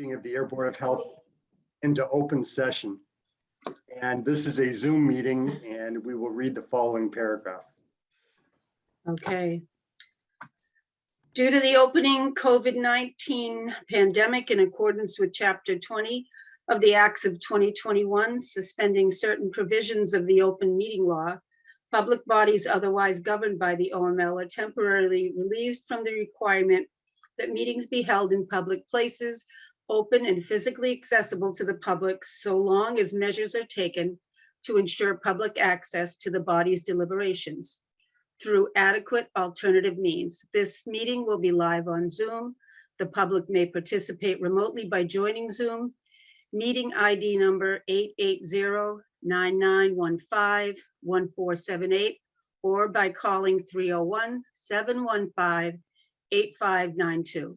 meeting of the Ayer Board of Health into open session. And this is a Zoom meeting, and we will read the following paragraph. Okay. Due to the opening COVID-19 pandemic, in accordance with Chapter 20 of the Acts of 2021, suspending certain provisions of the open meeting law, public bodies otherwise governed by the OML are temporarily relieved from the requirement that meetings be held in public places, open and physically accessible to the public, so long as measures are taken to ensure public access to the body's deliberations through adequate alternative means. This meeting will be live on Zoom. The public may participate remotely by joining Zoom. Meeting ID number 880-9915-1478, or by calling 301-715-8592.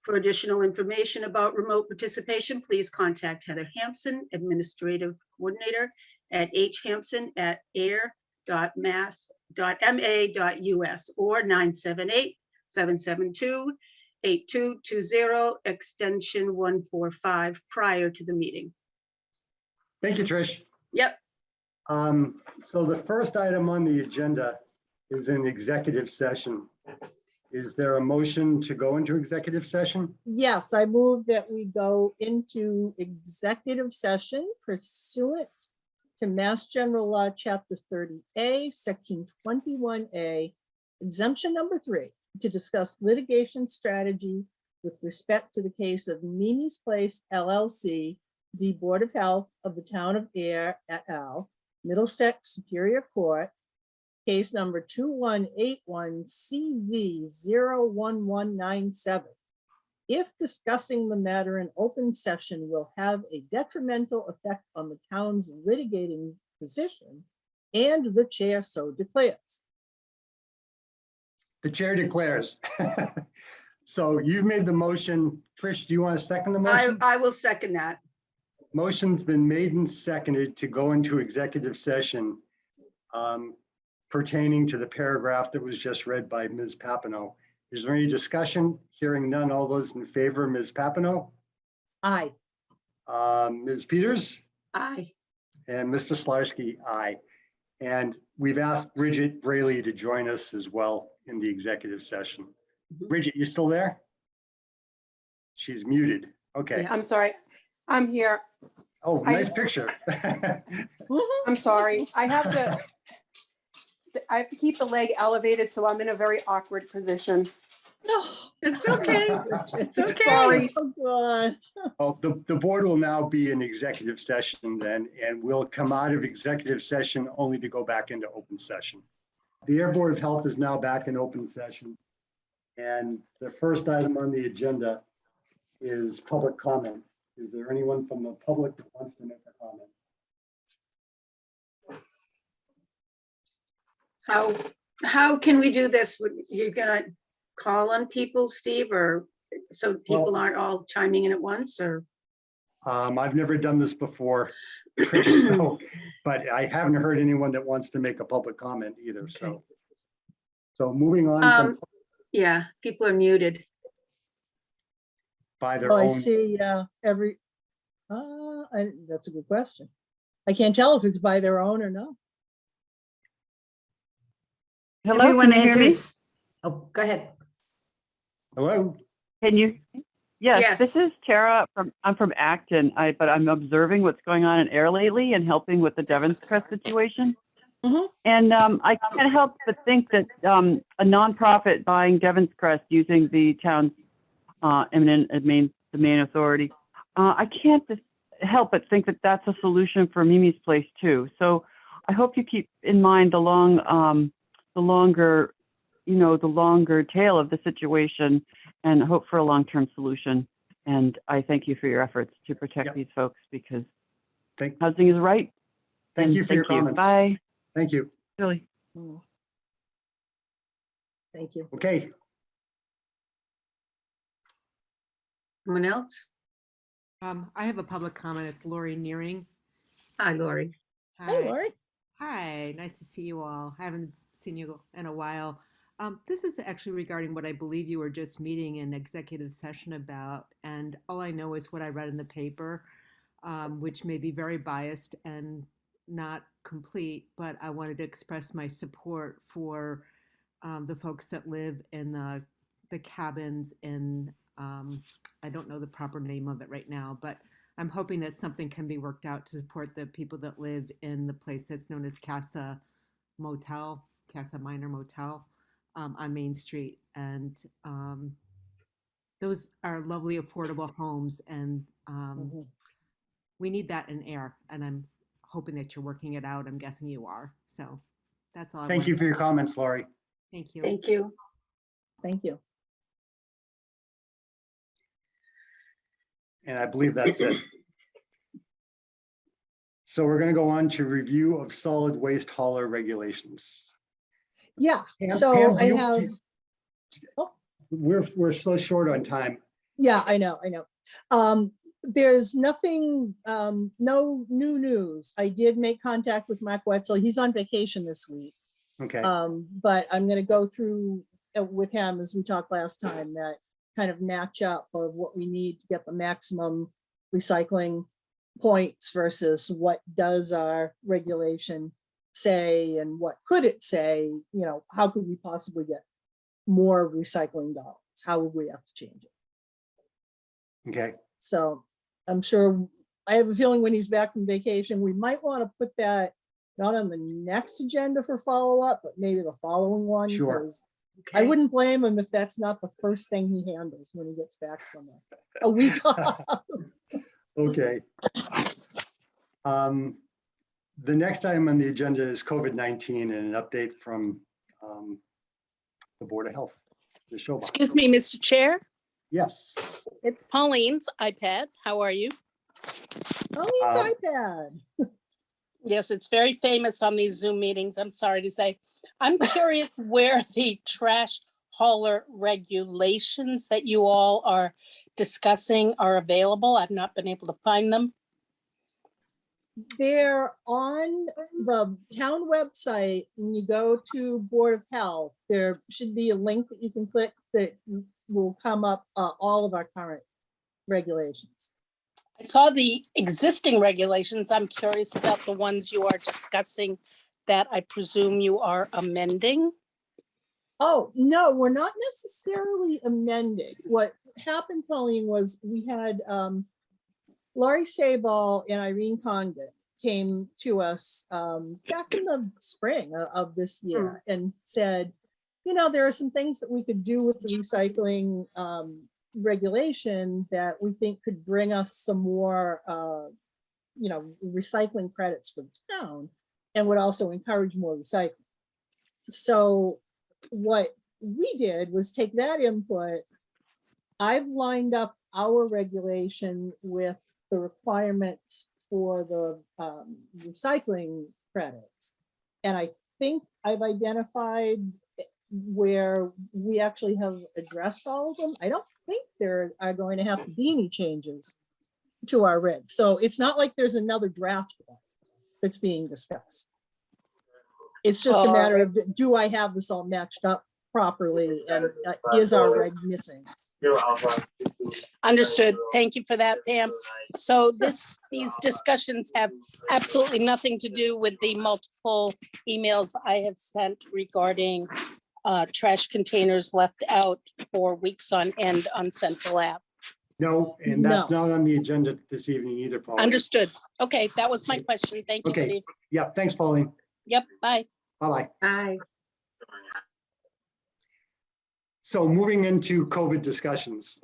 For additional information about remote participation, please contact Heather Hampson, Administrative Coordinator at hhampson@ayer.ma.us or 978-772-8220, extension 145, prior to the meeting. Thank you, Trish. Yep. So the first item on the agenda is an executive session. Is there a motion to go into executive session? Yes, I move that we go into executive session pursuant to Mass General Law, Chapter 30A, Section 21A, exemption number 3, to discuss litigation strategy with respect to the case of Mimi's Place LLC, the Board of Health of the Town of Ayer et al., Middlesex Superior Court, case number 2181CV01197. If discussing the matter in open session will have a detrimental effect on the town's litigating position, and the chair so declares. The chair declares. So you've made the motion. Trish, do you want to second the motion? I will second that. Motion's been made and seconded to go into executive session pertaining to the paragraph that was just read by Ms. Papineau. Is there any discussion? Hearing none, all those in favor, Ms. Papineau? Aye. Ms. Peters? Aye. And Mr. Slarsky, aye. And we've asked Bridget Braley to join us as well in the executive session. Bridget, you still there? She's muted. Okay. I'm sorry. I'm here. Oh, I nice just- picture. I'm sorry. I have to keep the leg elevated, so I'm in a very awkward position. It's okay. It's okay. Sorry. Oh, God. Well, the board will now be in executive session then, and we'll come out of executive session only to go back into open session. The Ayer Board of Health is now back in open session. And the first item on the agenda is public comment. Is there anyone from the public that wants to make a comment? How can we do this? You're gonna call on people, Steve, or so people aren't all chiming in at once, or? I've never done this before, Trish, so, but I haven't heard anyone that wants to make a public comment either, so. Okay. So moving on from Yeah, people are muted. by their Oh, I own. see, that's a good question. I can't tell if it's by their own or not. Hello, Everyone can you hear me? enters. Oh, go ahead. Hello? Can you? Yes, Yes. this is Tara I'm from Acton, but I'm observing what's going on in Ayer lately and helping with the Devon's Crest situation. Mhm. And I can't help but think that a nonprofit buying Devon's Crest using the town's eminent domain authority, I can't help but think that that's a solution for Mimi's Place too. So I hope you keep in mind the longer tail of the situation and hope for a long-term solution. And I thank you for your efforts to protect Yep. these folks because Thank housing is right. And you for your comments. Bye. Thank you. Really. Mm. Thank you. Okay, Someone else? I have a public comment. It's Lori Nearing. Hi, Lori. Hey, Lori. Hi, nice to see you all. I haven't seen you in a while. This is actually regarding what I believe you were just meeting in executive session about, and all I know is what I read in the paper, which may be very biased and not complete, but I wanted to express my support for the folks that live in the cabins in, I don't know the proper name of it right now, but I'm hoping that something can be worked out to support the people that live in the place that's known as Casa Minor Motel on Main Street. And those are lovely, affordable homes. And Mhm. we need that in Air. And I'm hoping that you're working it out. I'm guessing you are. So that's all I Thank wanted. you for your comments, Laurie. Thank you. Thank you. Thank you. And I believe that's it. So we're going to go on to review of solid waste hauler regulations. Yeah, Pam- so Pam, I you- have, We're so short on time. yeah, I know. There's nothing, no new news. I did make contact with Mark Wetzel. He's on vacation this week. Okay, But I'm gonna go through with him, as we talked last time, that kind of match up of what we need to get the maximum recycling points versus what does our regulation say and what could it say, how could we possibly get more recycling dollars? How would we have to change it? okay. So I'm sure, I have a feeling when he's back from vacation, we might want to put that not on the next agenda for follow-up, but maybe the following one. Sure. 'Cause I Okay. wouldn't blame him if that's not the first thing he handles when he gets back from a week off. Okay. The next item on the agenda is COVID-19 and an update from the Board of Health, the show box. Excuse me, Mr. Chair, Yes. it's Pauline's iPad. How are you? Oh, it's Um, iPad. Yes, it's very famous on these Zoom meetings, I'm sorry to say. I'm curious where the trash hauler regulations that you all are discussing are available. I've not been able to find them. They're on the town website. When you go to Board of Health, there should be a link that you can click that will come up all of our current regulations. I saw the existing regulations. I'm curious about the ones you are discussing that I presume you are amending. Oh, no, we're not necessarily amending. What happened, Pauline, was we had Laurie Sabal and Irene Condon came to us back in the spring of this year and said, there are some things that we could do with the recycling regulation that we think could bring us some more, recycling credits for the town and would also encourage more recycling. So what we did was take that input. I've lined up our regulation with the requirements for the recycling credits. And I think I've identified where we actually have addressed all of them. I don't think there are going to have to be any changes to our reg. So it's not like there's another draft one that's being discussed. It's just a matter of, do I have this all matched up properly, and is our reg missing? Understood. Thank you for that, Pam. So these discussions have absolutely nothing to do with the multiple emails I have sent regarding trash containers left out for weeks on end on Central Ave. No, and that's No. not on the agenda this evening either, Pauline. Understood. Okay, that was my question. Thank you, Okay. Steve. Yeah, thanks, Pauline. Yep, bye. Bye-bye. Aye. So moving into COVID discussions.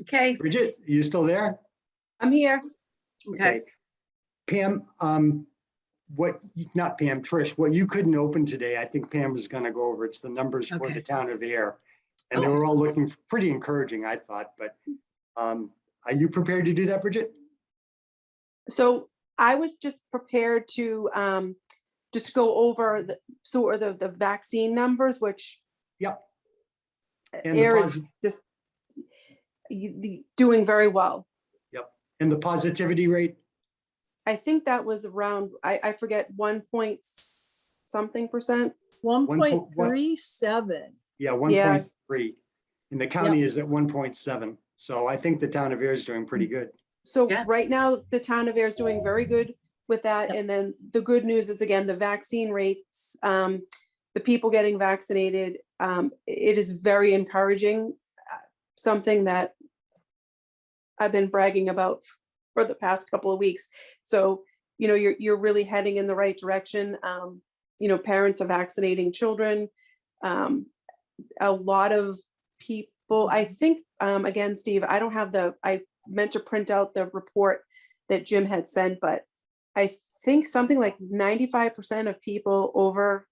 Okay. Bridget, are you still there? I'm here. Okay. Pam, Trish, what you couldn't open today, I think Pam was gonna go over, it's the numbers for Okay. the town of Ayer. And they were all looking pretty encouraging, I thought, but are you prepared to do that, Bridget? So I was just prepared to just go over the vaccine numbers, which Yep. And the Ayer is just doing very well. Yep. And the positivity rate? I think that was around, I forget, 1.6 something percent. 1.37. Yeah, 1.3. And the county is at 1.7. So I think the town of Ayer is doing pretty good. So Yeah. right now, the town of Ayer is doing very good with that. Yep. And then the good news is, again, the vaccine rates, the people getting vaccinated, it is very encouraging. Something that I've been bragging about for the past couple of weeks. So, you know, you're really heading in the right direction. You know, parents are vaccinating children. A lot of people, I think, again, Steve, I don't have I meant to print out the report that Jim had sent, but I think something like 95% of people over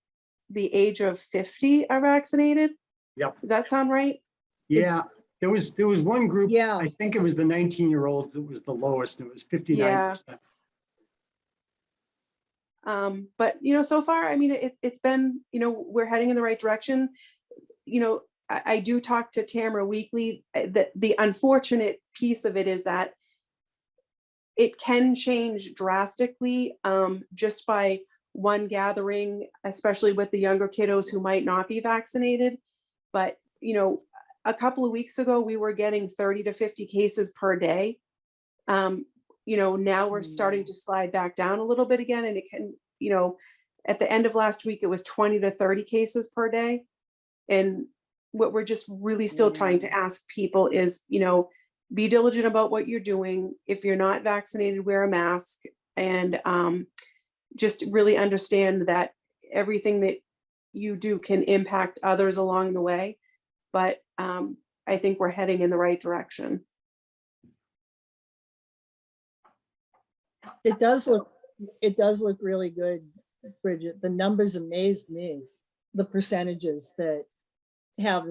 the age of 50 are vaccinated. Yep. Does that sound right? Yeah, there was one group, Yeah. I think it was the 19-year-olds, it was the lowest, it was 59%. But you know, so far, I mean, it's been, you know, we're heading in the right direction. You know, I do talk to Tamara weekly. The unfortunate piece of it is that it can change drastically just by one gathering, especially with the younger kiddos who might not be vaccinated. But, you know, a couple of weeks ago, we were getting 30 to 50 cases per day. You know, now we're starting to slide back down a little bit again, and it can, you know, at the end of last week, it was 20 to 30 cases per day. And what we're just really still trying to ask people is, you know, be diligent about what you're doing. If you're not vaccinated, wear a mask, and just really understand that everything that you do can impact others along the way. But I think we're heading in the right direction. It does look really good, Bridget. The numbers amazed me. The percentages that have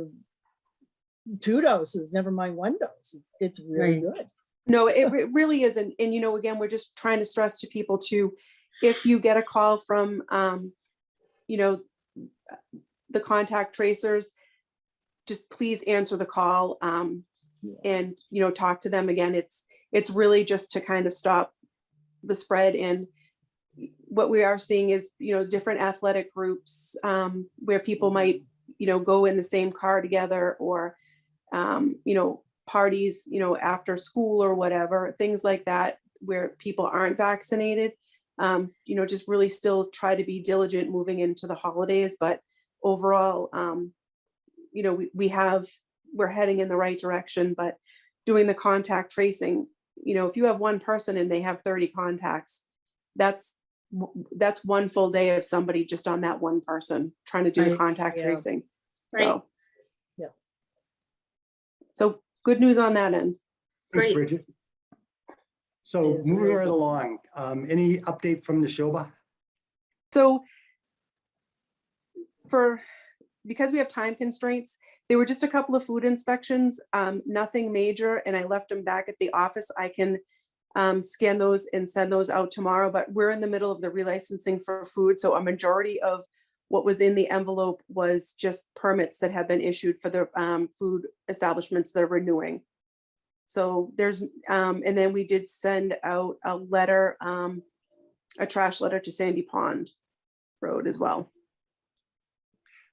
2 doses, never mind 1 dose. It's really Right. good. No, it really isn't. And, you know, again, we're just trying to stress to people too, if you get a call from, you know, the contact tracers, just please answer the call and, you know, talk to them again. It's really just to kind of stop the spread. And what we are seeing is, you know, different athletic groups where people might, you know, go in the same car together, or, you know, parties, you know, after school or whatever, things like that, where people aren't vaccinated. You know, just really still try to be diligent moving into the holidays. But overall, you know, we're heading in the right direction. But doing the contact tracing, you know, if you have one person and they have 30 contacts, that's one full day of somebody just on that one person trying to do the Right. contact Yeah. tracing. Right. So, Yeah. so good news on that end. Thanks, Great. Bridget. It So is moving really right good. along, any update from the Shoba? So because we have time constraints, there were just a couple of food inspections, nothing major, and I left them back at the office. I can scan those and send those out tomorrow, but we're in the middle of the relicensing for food. So a majority of what was in the envelope was just permits that have been issued for the food establishments that are renewing. So there's, and then we did send out a letter, a trash letter to Sandy Pond Road as well.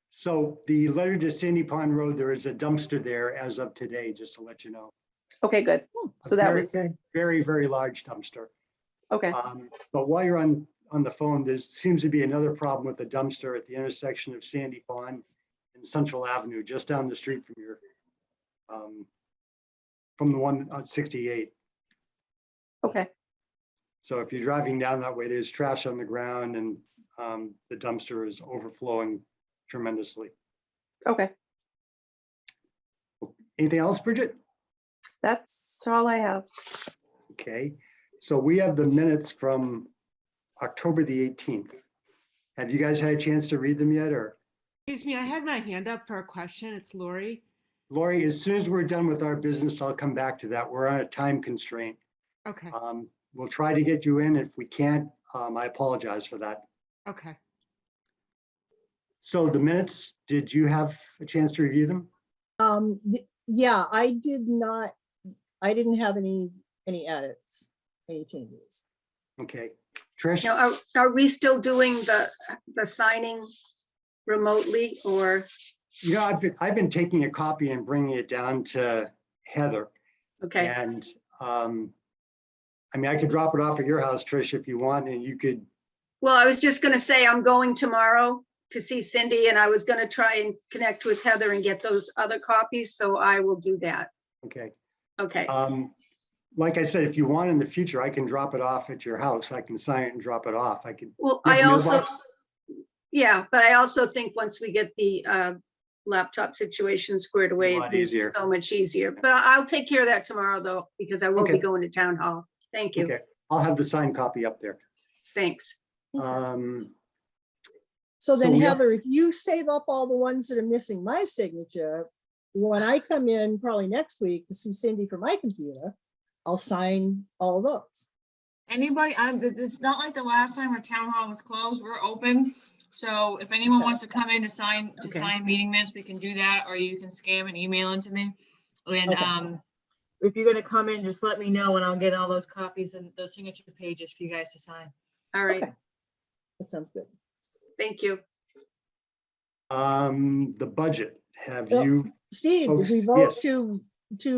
So the letter to Sandy Pond Road, there is a dumpster there as of today, just to let you know. Okay, good. So A that very, was, very, very large dumpster. okay, But while you're on the phone, there seems to be another problem with the dumpster at the intersection of Sandy Pond and Central Avenue, just down the street from your, from the one on 68. okay, So if you're driving down that way, there's trash on the ground, and the dumpster is overflowing tremendously. okay. Anything else, Bridget? That's all I have. Okay, so we have the minutes from October the 18th. Have you guys had a chance to read them yet, or? Excuse me, I had my hand up for a question. It's Lori. Lori, as soon as we're done with our business, I'll come back to that. We're on a time constraint. Okay, We'll try to get you in. If we can't, I apologize for that. okay. So the minutes, did you have a chance to review them? Yeah, I didn't have any edits, any changes. Okay, Trish? Now, are we still doing the signing remotely or, I've been taking a copy and bringing it down to Heather. okay, And I could drop it off at your house, Trish, if you want, and you could, well, I was just gonna say, I'm going tomorrow to see Cindy and I was gonna try and connect with Heather and get those other copies, so I will do that. okay. Okay, Like I said, if you want in the future, I can drop it off at your house. I can sign it and drop it off. I could. well, you have I a also, mailbox? yeah, but I also think once we get the laptop situation squared away, lot it'd be easier. so much easier. But I'll take care of that tomorrow though, because I will be Okay. going to town hall. Thank you, Okay, I'll have the signed copy up there. thanks. So then we have- Heather, if you save up all the ones that are missing my signature, when I come in probably next week to see Cindy for my computer, I'll sign all of those. Anybody, it's not like the last time our town hall was closed, we're open. So if anyone wants to come in to sign Okay. meeting minutes, we can do that, or you can scan and email them to me. And, Okay. if you're gonna come in, just let me know and I'll get all those copies and those signature pages for you guys to sign. All right, Okay. That sounds good. thank you. The budget, have Oh, you, Steve, did we Folks, vote yes. to?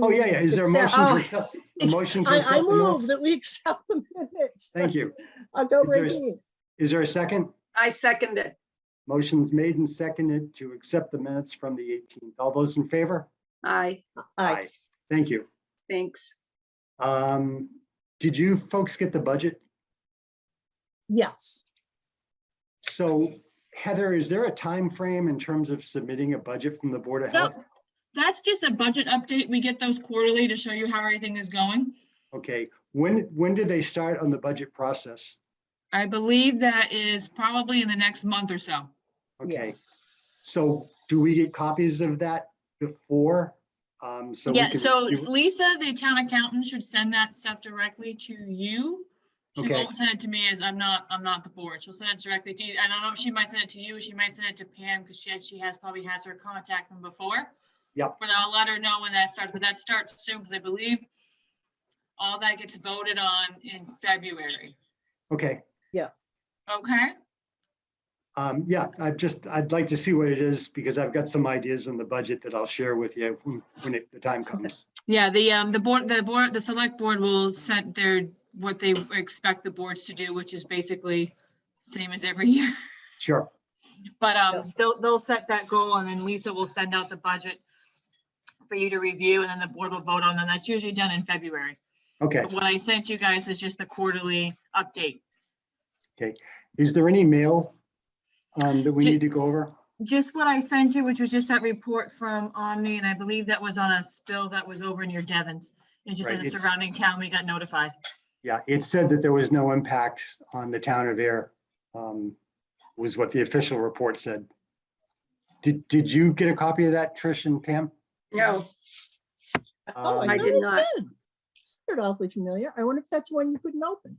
oh, yeah, is there a accept- motion to Oh. accept? A motion to I accept the move minutes? that we accept the minutes. Thank you. October Is 18th. Is there a second? I second it. Motion's made and seconded to accept the minutes from the 18th. All those in favor? Aye, Aye. Thank you. thanks. Did you folks get the budget? Yes. So Heather, is there a time frame in terms of submitting a budget from the Board of Health? Nope. That's just a budget update. We get those quarterly to show you how everything is going. Okay, when do they start on the budget process? I believe that is probably in the next month or so. Okay, Yeah. so do we get copies of that before? So we Yeah, can so review it? Lisa, the town accountant, should send that stuff directly to you. She Okay. won't send it to me as I'm not the board. She'll send it directly to you. I don't know if she might send it to you, she might send it to Pam because probably has her contact from before. Yep. But I'll let her know when that starts, but that starts soon because I believe all that gets voted on in February. Okay, Okay? yeah, I'd like to see what it is because I've got some ideas on the budget that I'll share with you when the time comes. Yeah, the select board will set what they expect the boards to do, which is basically same as every year. Sure, But they'll set that goal and then Lisa will send out the budget for you to review and then the board will vote on them. That's usually done in February. okay, But what I sent you guys is just the quarterly update. okay. Is there any mail that we need to go over? Just what I sent you, which was just that report from Omni, and I believe that was on a spill that was over near Devon's. It just Right, said the it's- surrounding town, we got notified. Yeah, it said that there was no impact on the town of Ayer, was what the official report said. Did you get a copy of that, Trish and Pam? No, Oh, I thought did it not. did. Sounded awfully familiar. I wonder if that's one you couldn't open.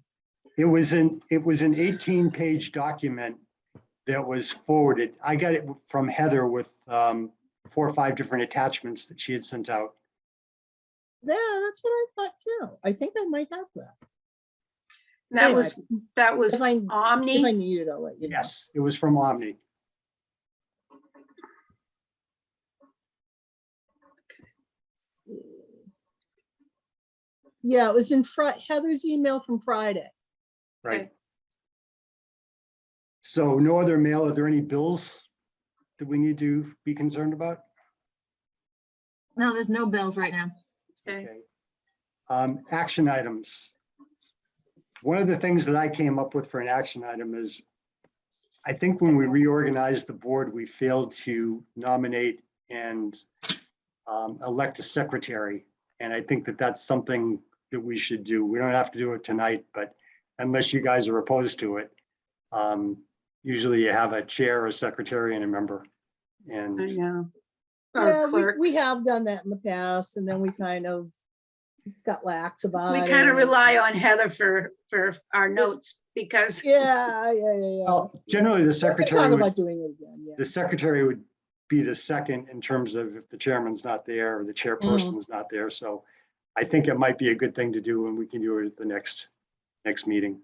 It was an 18-page document that was forwarded. I got it from Heather with 4 or 5 different attachments that she had sent out. Yeah, that's what I thought too. I think I might have that. that was If I Omni. need it, I'll let you know. Yes, it was from Omni. Let's see. Yeah, it was in Heather's email from Friday. Right. Okay. So no other mail. Are there any bills that we need to be concerned about? No, there's no bills right now. Okay. Action items. One of the things that I came up with for an action item is, I think when we reorganized the board, we failed to nominate and elect a secretary. And I think that that's something that we should do. We don't have to do it tonight, but unless you guys are opposed to it, usually you have a chair, a secretary, and a member. I And know. Yeah, Or clerk. we have done that in the past and then we kind of got lax about We it. kind of rely on Heather for our notes because, Yeah. well, generally, the We can secretary talk would, about doing it again, yeah. the secretary would be the second in terms of if the chairman's not there or the chairperson's not there. So I think it might be a good thing to do and we can do it at the next meeting.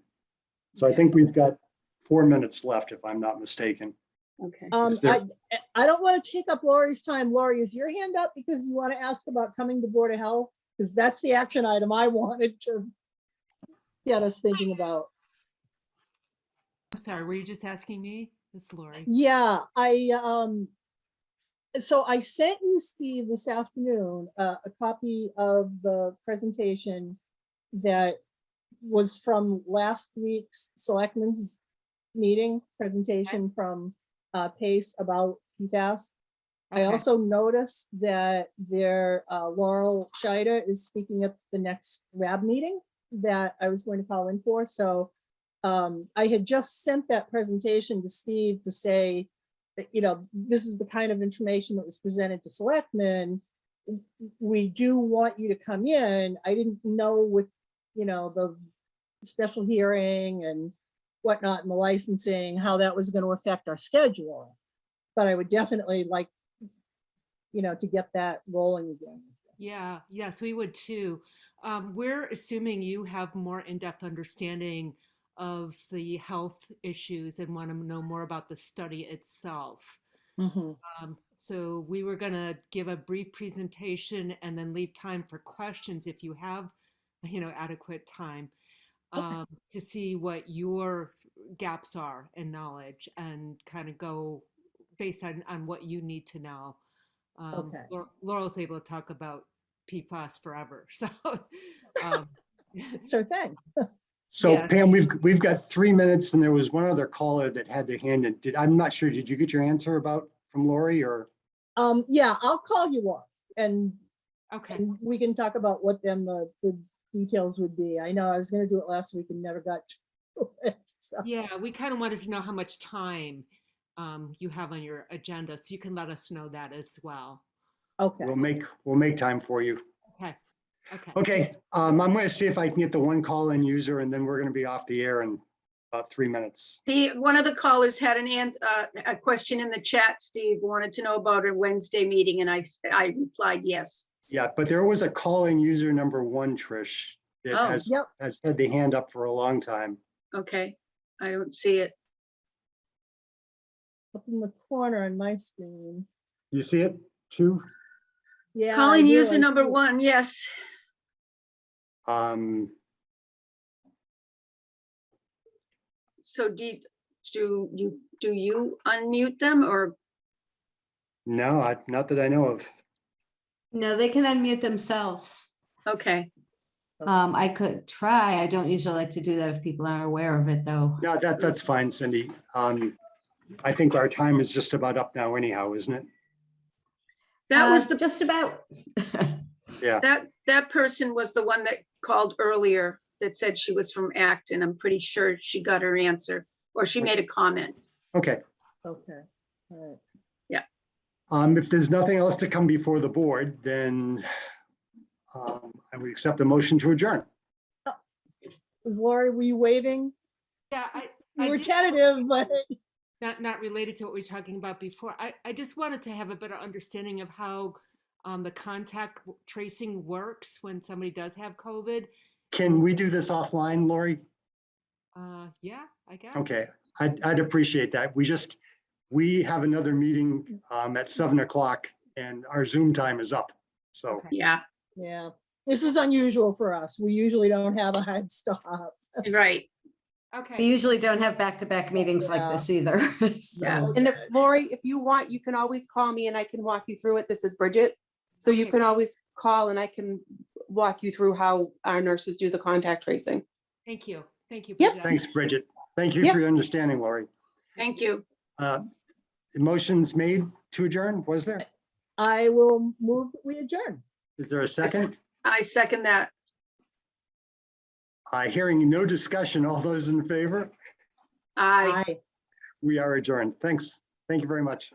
So I think we've got 4 minutes left, if I'm not mistaken. Okay. Is there- I don't want to take up Lori's time. Lori, is your hand up because you want to ask about coming to Board of Health? Because that's the action item I wanted to get us thinking about. I'm sorry, were you just asking me? It's Lori. Yeah, so I sent you, Steve, this afternoon, a copy of the presentation that was from last week's selectmen's meeting presentation from Pace about PFAS. I Okay. also noticed that their Laurel Scheider is speaking at the next RAB meeting that I was going to call in for. So I had just sent that presentation to Steve to say that, you know, this is the kind of information that was presented to selectmen. We do want you to come in. I didn't know with, you know, the special hearing and whatnot and the licensing, how that was going to affect our schedule. But I would definitely like, you know, to get that rolling again. Yeah, yes, we would too. We're assuming you have more in-depth understanding of the health issues and want to know more about the study itself. Mhm. So we were going to give a brief presentation and then leave time for questions if you have, you know, adequate time, to see what your gaps are in knowledge and kind of go based on what you need to know. Okay. Laurel's able to talk about PFAS forever. So, um, So thanks. So Yeah. Pam, we've got 3 minutes, and there was one other caller that had their hand in. I'm not sure, did you get your answer from Lori, or? Yeah, I'll call you up and okay. and we can talk about what then the details would be. I know I was gonna do it last week and never got to it. So, Yeah, we kind of wanted to know how much time you have on your agenda, so you can let us know that as well. okay. We'll make time for you. Okay. Okay. Okay, I'm going to see if I can get the one call-in user, and then we're going to be off the air in about 3 minutes. One of the callers had a question in the chat, Steve, wanted to know about a Wednesday meeting, and I replied yes. Yeah, but there was a call-in user number 1, Trish, that Oh. has Yep. had the hand up for a long time. Okay, I don't see it. Up in the corner on my screen. You see it, 2? Yeah. I Calling do, user I number see it. 1, yes. So do you unmute them, or? No, not that I know of. No, they can unmute themselves. Okay, I could try. I don't usually like to do that if people aren't aware of it, though. Yeah, that's fine, Cindy. I think our time is just about up now anyhow, isn't it? that was Just about. Yeah, that person was the one that called earlier that said she was from Acton. I'm pretty sure she got her answer, or she made a comment. okay. Okay. All right. If there's nothing else to come before the board, then I would accept a motion to adjourn. Was Lori, were you waving? Yeah, You I were did- tentative, but not related to what we were talking about before. I just wanted to have a better understanding of how the contact tracing works when somebody does have COVID. Can we do this offline, Lori? Yeah, I guess. Okay, I'd appreciate that. We have another meeting at 7 o'clock, and our Zoom time is up. So, Okay. Yeah, yeah, this is unusual for us. We usually don't have a hard stop. right. We Okay. usually don't have back-to-back meetings like this either. So, Yeah. And if Lori, if you want, you can always call me and I can walk you through it. This is Bridget. So you Okay. can always call and I can walk you through how our nurses do the contact tracing. Thank you. Thank you. Yep. Bridget. thanks, Bridget. Thank you Yep. for your understanding, Lori. Thank you. Motions made to adjourn, was there? I will move, we adjourn. Is there a second? I second that. Hearing no discussion, all those in favor? Aye. Aye. We are adjourned. Thanks. Thank you very much.